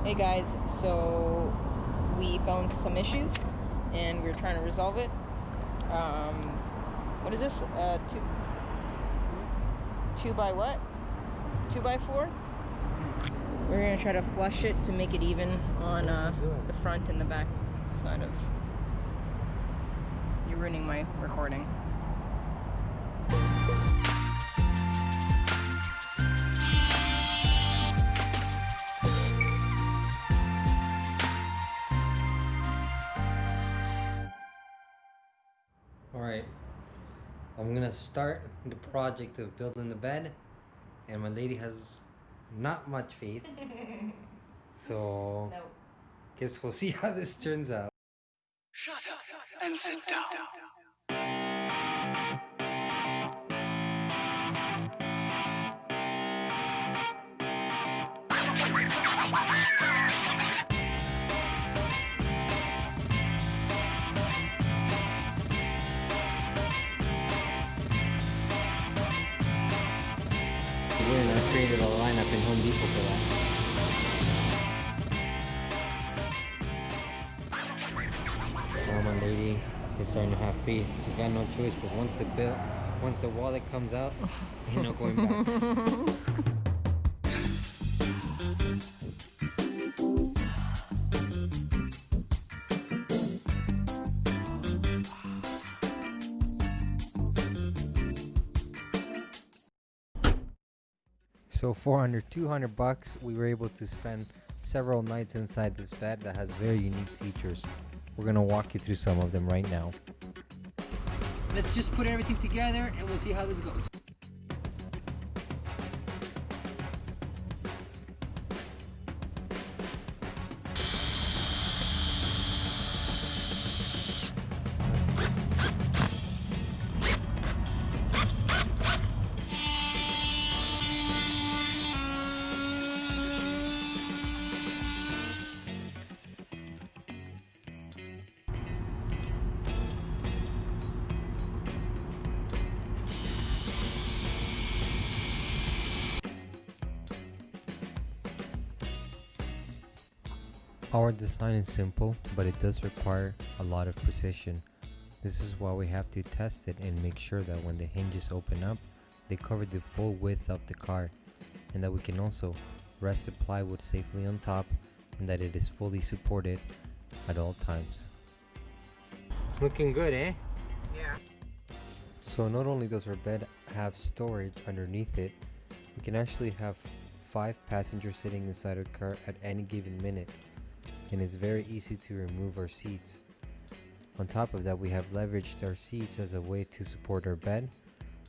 Hey guys, so we fell into some issues and we're trying to resolve it. What is this? Two by what? 2x4? We're gonna try to flush it to make it even on the front and the back side of. You're ruining my recording. Alright, I'm gonna start the project of building the bed, and my lady has not much faith. So, Nope. guess we'll see how this turns out. Shut up and sit down. I created a lineup in Home Depot for that. Now my lady is starting to have faith. She got no choice, because once the wallet comes out, ain't no going back. So for under 200 bucks, we were able to spend several nights inside this bed that has very unique features. We're gonna walk you through some of them right now. Let's just put everything together and we'll see how this goes. Our design is simple, but it does require a lot of precision. This is why we have to test it and make sure that when the hinges open up, they cover the full width of the car, and that we can also rest the plywood safely on top, and that it is fully supported at all times. Looking good, eh? Yeah. So not only does our bed have storage underneath it, we can actually have 5 passengers sitting inside our car at any given minute, and it's very easy to remove our seats. On top of that, we have leveraged our seats as a way to support our bed,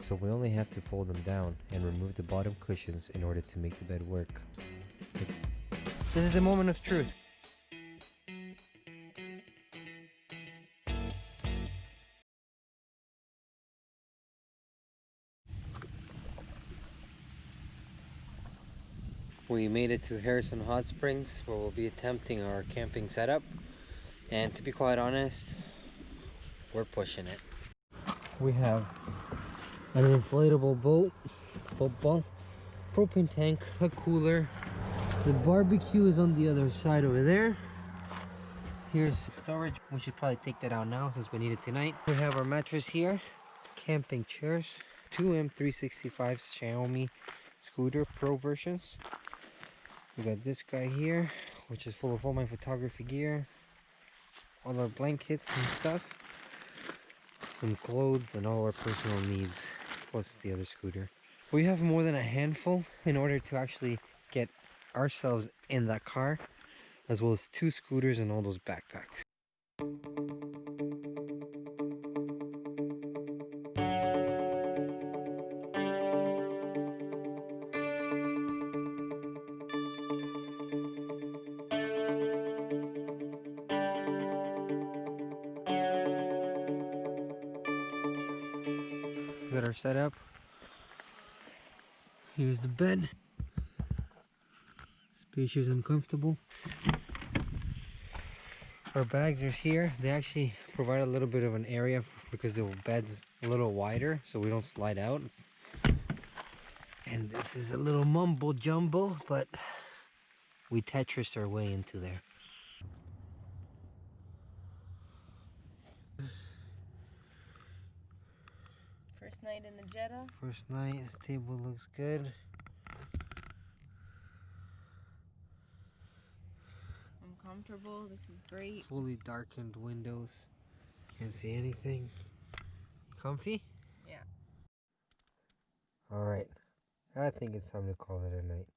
so we only have to fold them down and remove the bottom cushions in order to make the bed work. This is the moment of truth. We made it to Harrison Hot Springs, where we'll be attempting our camping setup, and to be quite honest, we're pushing it. We have an inflatable boat, football, propane tank, a cooler. The barbecue is on the other side over there. Here's storage. We should probably take that out now since we need it tonight. We have our mattress here, camping chairs, two M365 Xiaomi scooter pro versions. We got this guy here, which is full of all my photography gear, all our blankets and stuff, some clothes, and all our personal needs, plus the other scooter. We have more than a handful in order to actually get ourselves in that car, as well as 2 scooters and all those backpacks. We got our setup. Here's the bed. Spacious and comfortable. Our bags are here. They actually provide a little bit of an area because the bed's a little wider, so we don't slide out. And this is a little mumble jumble, but We Tetrised our way into there. First night in the Jetta. First night, table looks good. I'm comfortable. This is great. Fully darkened windows. Can't see anything. Comfy? Yeah. Alright. I think it's time to call it a night.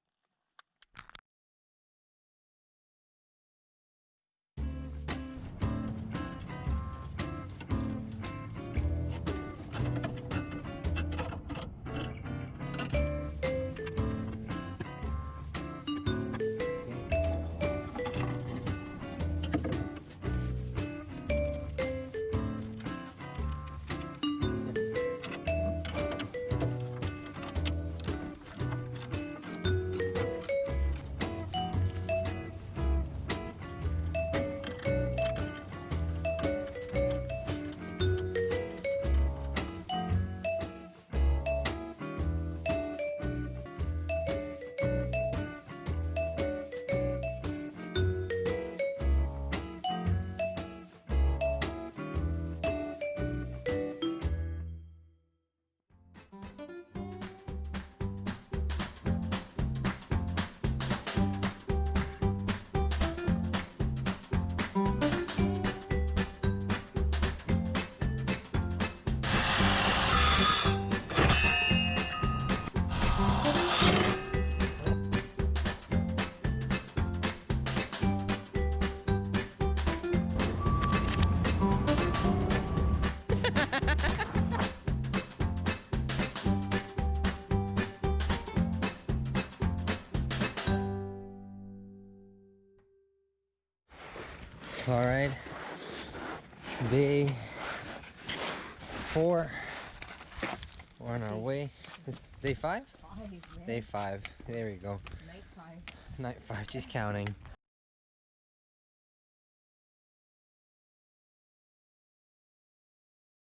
Alright, day 4, we're on our way. Day 5? 5, man. Day 5, there we go. Night 5. Night 5, she's counting.